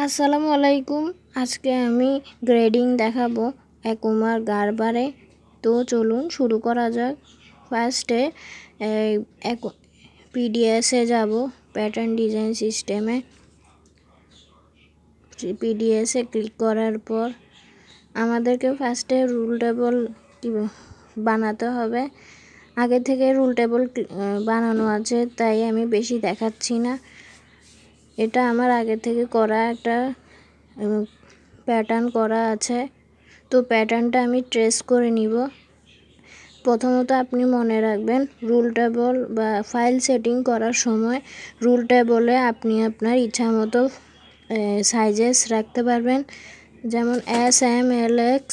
আসসালামু আলাইকুম। আজকে আমি গ্রেডিং দেখাবো একুমার গারবারে। তো চলুন শুরু করা যাক। ফার্স্টে পিডিএসে যাব, প্যাটার্ন ডিজাইন সিস্টেমে। পিডিএসে ক্লিক করার পর আমাদেরকে ফার্স্টে রুল টেবল বানাতে হবে। আগে থেকে রুল টেবল বানানো আছে, তাই আমি বেশি দেখাচ্ছি না। এটা আমার আগে থেকে করা একটা প্যাটার্ন করা আছে। তো প্যাটার্নটা আমি ট্রেস করে নিব। প্রথমত আপনি মনে রাখবেন, রুল টেবল বা ফাইল সেটিং করার সময় রুল টেবলে আপনি আপনার ইচ্ছা মতো সাইজেস রাখতে পারবেন। যেমন SM, LX,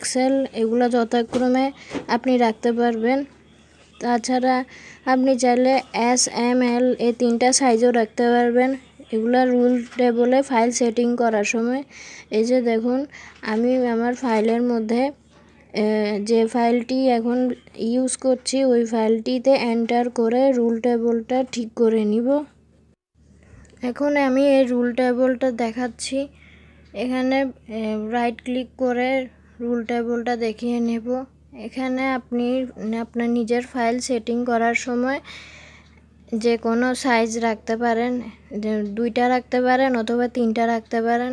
XL এগুলো যথাক্রমে আপনি রাখতে পারবেন। তাছাড়া আপনি চাইলে SML এই 3টা সাইজও রাখতে পারবেন। এগুলা রুল টেবলে ফাইল সেটিং করার সময়। এই যে দেখুন, আমি আমার ফাইলের মধ্যে যে ফাইলটি এখন ইউজ করছি ওই ফাইলটিতে এন্টার করে রুল টেবলটা ঠিক করে নিব। এখন আমি এই রুল টেবলটা দেখাচ্ছি। এখানে রাইট ক্লিক করে রুল টেবলটা দেখিয়ে নেব। এখানে আপনি আপনার নিজের ফাইল সেটিং করার সময় যে কোনো সাইজ রাখতে পারেন, 2টা রাখতে পারেন অথবা 3টা রাখতে পারেন।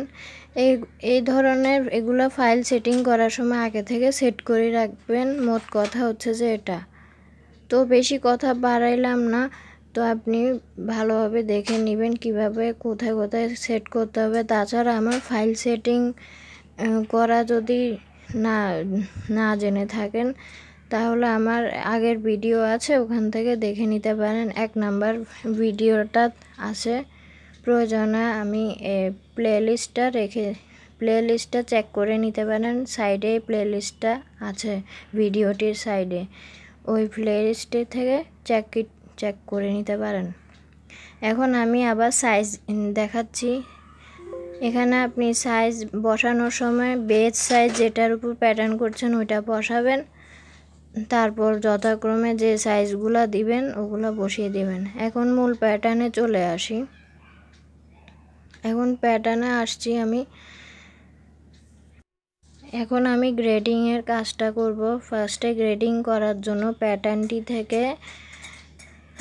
এই ধরনের এগুলো ফাইল সেটিং করার সময় আগে থেকে সেট করে রাখবেন। মোট কথা হচ্ছে যে এটা। তো বেশি কথা বাড়াইলাম না, তো আপনি ভালোভাবে দেখে নেবেন কিভাবে কোথায় কোথায় সেট করতে হবে। তাছাড়া আমার ফাইল সেটিং করা যদি না জেনে থাকেন, তাহলে আমার আগের ভিডিও আছে, ওখান থেকে দেখে নিতে পারেন। 1 নাম্বার ভিডিওটা আছে, প্রয়োজনে আমি প্লেলিস্টটা চেক করে নিতে পারেন। সাইডে প্লেলিস্টটা আছে ভিডিওটির সাইডে, ওই প্লেলিস্টে থেকে চেক করে নিতে পারেন। এখন আমি আবার সাইজ দেখাচ্ছি। এখানে আপনি সাইজ বসানোর সময় বেজ সাইজ যেটার উপর প্যাটার্ন করছেন ওইটা বসাবেন। তারপর যথাক্রমে যে সাইজগুলো দিবেন ওগুলো বসিয়ে দিবেন। এখন মূল প্যাটার্নে চলে আসি। এখন প্যাটার্নে আসছি আমি। এখন আমি গ্রেডিংয়ের কাজটা করব। ফার্স্টে গ্রেডিং করার জন্য প্যাটার্নটি থেকে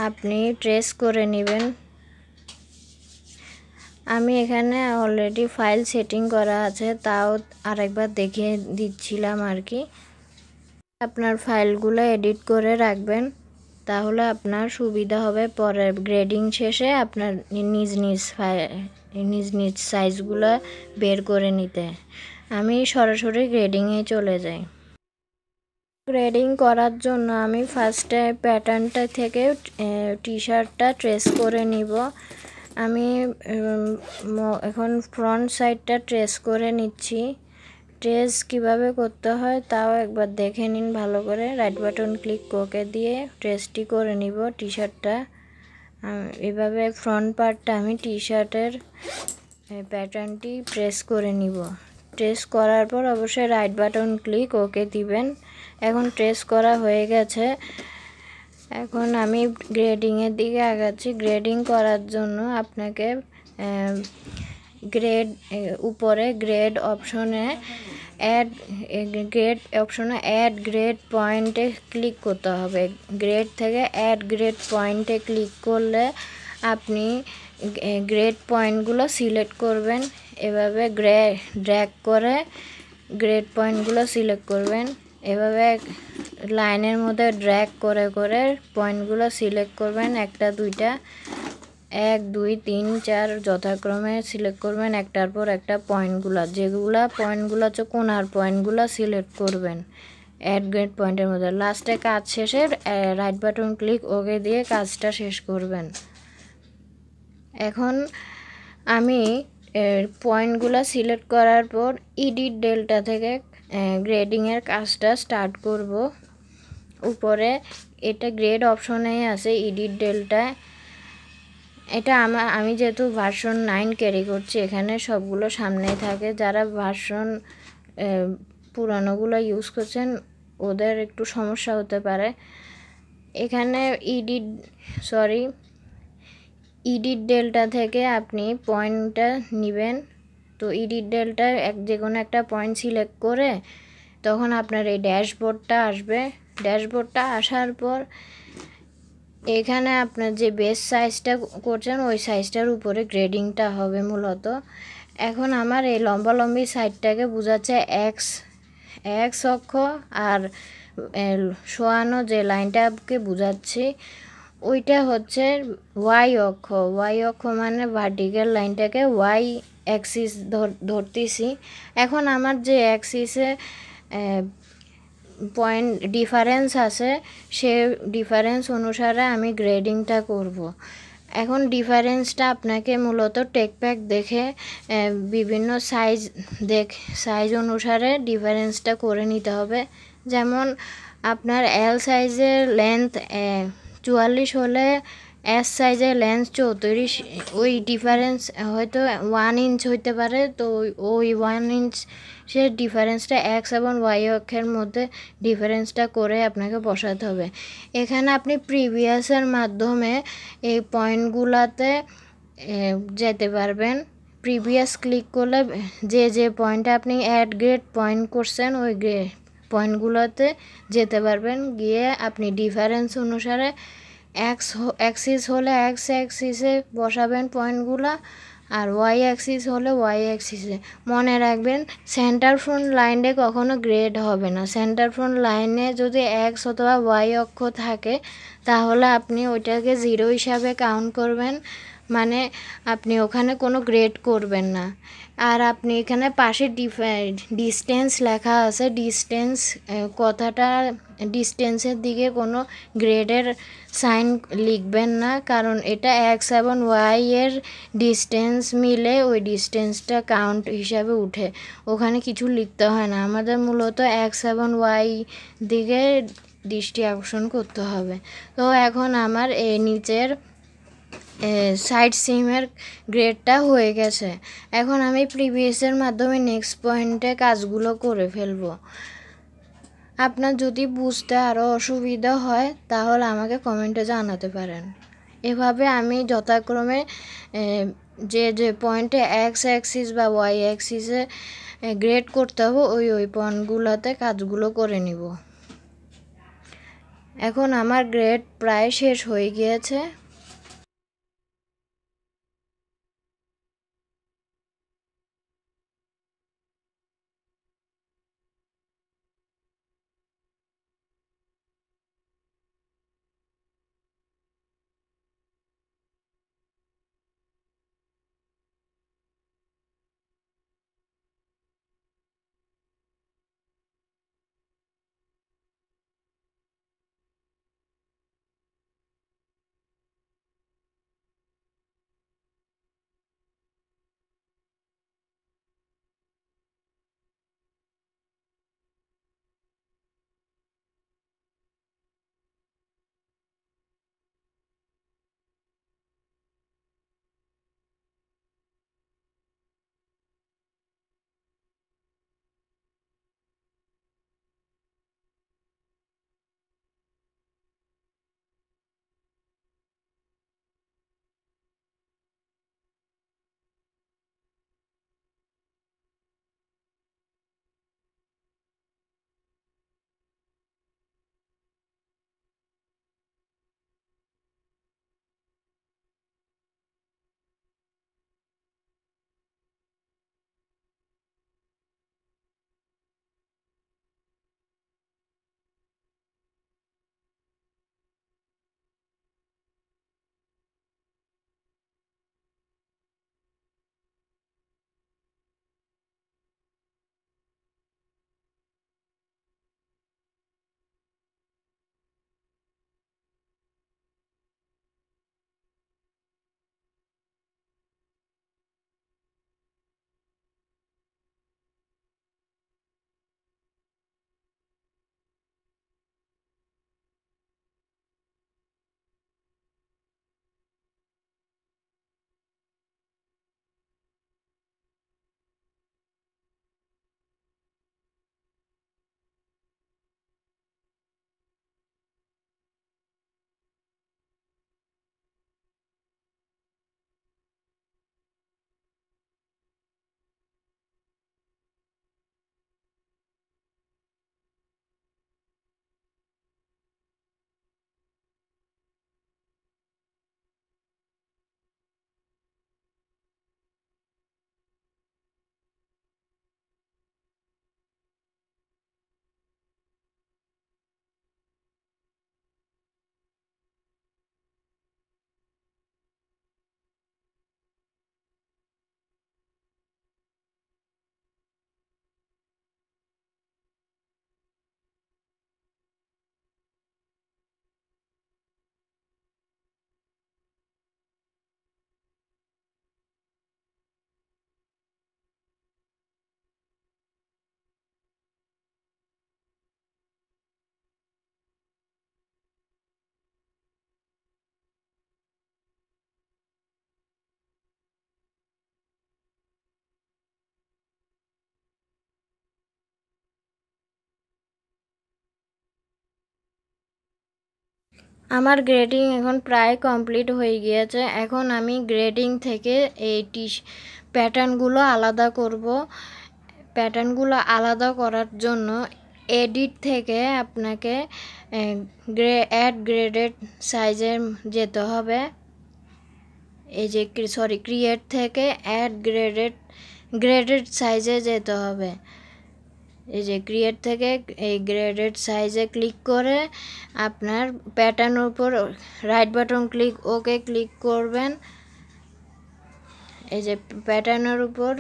আপনি ট্রেস করে নেবেন। আমি এখানে অলরেডি ফাইল সেটিং করা আছে, তাও আরেকবার দেখিয়ে দিচ্ছিলাম আর কি। আপনার ফাইলগুলো এডিট করে রাখবেন, তাহলে আপনার সুবিধা হবে পরে গ্রেডিং শেষে আপনার নিজ নিজ সাইজগুলো বের করে নিতে। আমি সরাসরি গ্রেডিংয়ে চলে যাই। গ্রেডিং করার জন্য আমি ফার্স্টে প্যাটার্নটা থেকে টি-শার্টটা ট্রেস করে নিব। আমি এখন ফ্রন্ট সাইডটা ট্রেস করে নিচ্ছি। ট্রেস কিভাবে করতে হয় তাও একবার দেখে নিন ভালো করে। রাইট বাটন ক্লিক ওকে দিয়ে ট্রেসটি করে নিব টি-শার্টটা। এভাবে ফ্রন্ট পার্টটা আমি টি-শার্টের প্যাটার্নটি ট্রেস করে নিব। ট্রেস করার পর অবশ্যই রাইট বাটন ক্লিক ওকে দিবেন। এখন ট্রেস করা হয়ে গেছে। এখন আমি গ্রেডিংয়ের দিকে আগাচ্ছি। গ্রেডিং করার জন্য আপনাকে উপরে গ্রেড অপশনে অ্যাড গ্রেড পয়েন্টে ক্লিক করতে হবে। গ্রেড থেকে অ্যাড গ্রেড পয়েন্টে ক্লিক করলে আপনি গ্রেড পয়েন্টগুলো সিলেক্ট করবেন। এভাবে ড্র্যাগ করে গ্রেড পয়েন্টগুলো সিলেক্ট করবেন। এভাবে লাইনের মধ্যে ড্র্যাগ করে করে পয়েন্টগুলো সিলেক্ট করবেন। 1টা 2টা 1 2 3 4 যথাক্রমে সিলেক্ট করবেন। একটার পর একটা পয়েন্টগুলো হচ্ছে কোণার পয়েন্টগুলো সিলেক্ট করবেন অ্যাড গ্রেড পয়েন্টের মধ্যে। লাস্টে কাজ শেষে রাইট বাটন ক্লিক ওকে দিয়ে কাজটা শেষ করবেন। এখন আমি পয়েন্টগুলো সিলেক্ট করার পর এডিট ডেল্টা থেকে গ্রেডিংয়ের কাজটা স্টার্ট করব। উপরে এটা গ্রেড অপশনেই আছে এডিট ডেল্টা। এটা আমি যেহেতু ভার্সন 9 ক্যারি করছি, এখানে সবগুলো সামনেই থাকে। যারা ভার্সন পুরানোগুলো ইউজ করছেন ওদের একটু সমস্যা হতে পারে। এখানে এডিট ডেল্টা থেকে আপনি পয়েন্টটা নেবেন। তো এডিট ডেলটা যে কোনো একটা পয়েন্ট সিলেক্ট করে তখন আপনার এই ড্যাশবোর্ডটা আসবে। ড্যাশবোর্ডটা আসার পর এখানে আপনার যে বেস সাইজটা করছেন ওই সাইজটার উপরে গ্রেডিংটা হবে মূলত। এখন আমার এই লম্বালম্বি সাইডটাকে বোঝাচ্ছে এক্স এক্স অক্ষ, আর শোয়ানো যে লাইনটাকে বোঝাচ্ছি ওইটা হচ্ছে ওয়াই অক্ষ। ওয়াই অক্ষ মানে ভার্টিক্যাল লাইনটাকে ওয়াই অ্যাক্সিস ধরতেছি। এখন আমার যে অ্যাক্সিসে পয়েন্ট ডিফারেন্স আছে সে ডিফারেন্স অনুসারে আমি গ্রেডিংটা করব। এখন ডিফারেন্সটা আপনাকে মূলত টেকপ্যাক দেখে বিভিন্ন সাইজ অনুসারে ডিফারেন্সটা করে নিতে হবে। যেমন আপনার এল সাইজের লেন্থ 44 হলে এস সাইজের লেন্থ 34, ওই ডিফারেন্স হয়তো 1 ইঞ্চ হইতে পারে। তো ওই 1 ইঞ্চের ডিফারেন্সটা এক্স এবং ওয়াই অক্ষের মধ্যে ডিফারেন্সটা করে আপনাকে বসাতে হবে। এখানে আপনি প্রিভিয়াসের মাধ্যমে এই পয়েন্টগুলোতে যেতে পারবেন। প্রিভিয়াস ক্লিক করলে যে পয়েন্টে আপনি অ্যাড গ্রেড পয়েন্ট করছেন ওই পয়েন্টগুলোতে যেতে পারবেন। গিয়ে আপনি ডিফারেন্স অনুসারে অ্যাক্সিস হলে এক্স অ্যাক্সিসে বসাবেন পয়েন্টগুলো, আর ওয়াই অ্যাক্সিস হলে ওয়াই অ্যাক্সিসে। মনে রাখবেন সেন্টার ফ্রন্ট লাইনে কখনো গ্রেড হবে না। সেন্টার ফ্রন্ট লাইনে যদি এক্স অথবা ওয়াই অক্ষ থাকে তাহলে আপনি ওইটাকে 0 হিসাবে কাউন্ট করবেন, মানে আপনি ওখানে কোনো গ্রেড করবেন না। আর আপনি এখানে পাশে ডিস্টেন্স লেখা আছে, ডিস্টেন্স কথাটা ডিস্টেন্সের দিকে কোনো গ্রেডের সাইন লিখবেন না, কারণ এটা এক্স এবং ওয়াই এর ডিস্টেন্স মিলে ওই ডিস্টেন্সটা কাউন্ট হিসাবে উঠে, ওখানে কিছু লিখতে হয় না। আমাদের মূলত এক্স এবং ওয়াই দিকে দৃষ্টি আকর্ষণ করতে হবে। তো এখন আমার এই নিচের সাইড সিমের গ্রেডটা হয়ে গেছে। এখন আমি প্রিভিয়াসের মাধ্যমে নেক্সট পয়েন্টে কাজগুলো করে ফেলবো। আপনার যদি বুঝতে আরও অসুবিধা হয় তাহলে আমাকে কমেন্টে জানাতে পারেন। এভাবে আমি যথাক্রমে যে পয়েন্টে এক্স অ্যাক্সিস বা ওয়াই অ্যাক্সিসে গ্রেড করতে হবে ওই পয়েন্টগুলোতে কাজগুলো করে নিব। এখন আমার গ্রেড প্রায় শেষ হয়ে গিয়েছে। আমার গ্রেডিং এখন প্রায় কমপ্লিট হয়ে গিয়েছে। এখন আমি গ্রেডিং থেকে এই প্যাটার্নগুলো আলাদা করব। প্যাটার্নগুলো আলাদা করার জন্য এডিট থেকে আপনাকে অ্যাড গ্রেডেড সাইজে যেতে হবে। এই যে ক্রিয়েট থেকে অ্যাড গ্রেডেড সাইজে যেতে হবে। এই যে ক্রিয়েট থেকে এই গ্রেডেড সাইজে ক্লিক করে আপনার প্যাটার্নের উপর রাইট বাটন ওকে ক্লিক করবেন। এই যে প্যাটার্নের উপর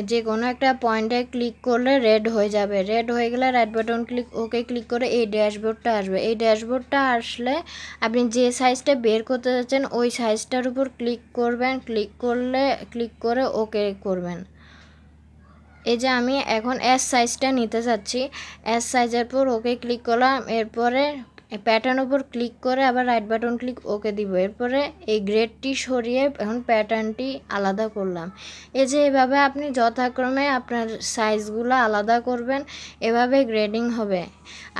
যে কোনো একটা পয়েন্টে ক্লিক করলে রেড হয়ে যাবে। রেড হয়ে গেলে রাইট বাটন ওকে ক্লিক করে এই ড্যাশবোর্ডটা আসবে। এই ড্যাশবোর্ডটা আসলে আপনি যে সাইজটা বের করতে যাচ্ছেন ওই সাইজটার উপর ক্লিক করবেন। ক্লিক করে ওকে করবেন। এই যে আমি এখন এস সাইজটা নিতে চাচ্ছি। এস সাইজের পর ওকে ক্লিক করলাম। এরপরে প্যাটার্ন উপর ক্লিক করে আবার রাইট বাটন ওকে দিব। এরপরে এই গ্রেডটি সরিয়ে এখন প্যাটার্নটি আলাদা করলাম। এই যে এভাবে আপনি যথাক্রমে আপনার সাইজগুলো আলাদা করবেন, এভাবে গ্রেডিং হবে।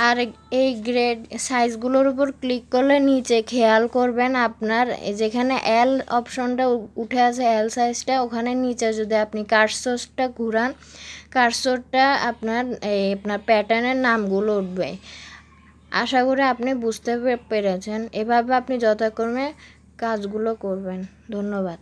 আর এই গ্রেড সাইজগুলোর উপর ক্লিক করলে নিচে খেয়াল করবেন আপনার যেখানে এল অপশনটা উঠে আছে, এল সাইজটা, ওখানে নিচে যদি আপনি কার্সরটা ঘুরান, কার্সরটা আপনার প্যাটার্নের নামগুলো উঠবে। আশা করি আপনি বুঝতে পেরেছেন। এভাবে আপনি যথাক্রমে কাজগুলো করবেন। ধন্যবাদ।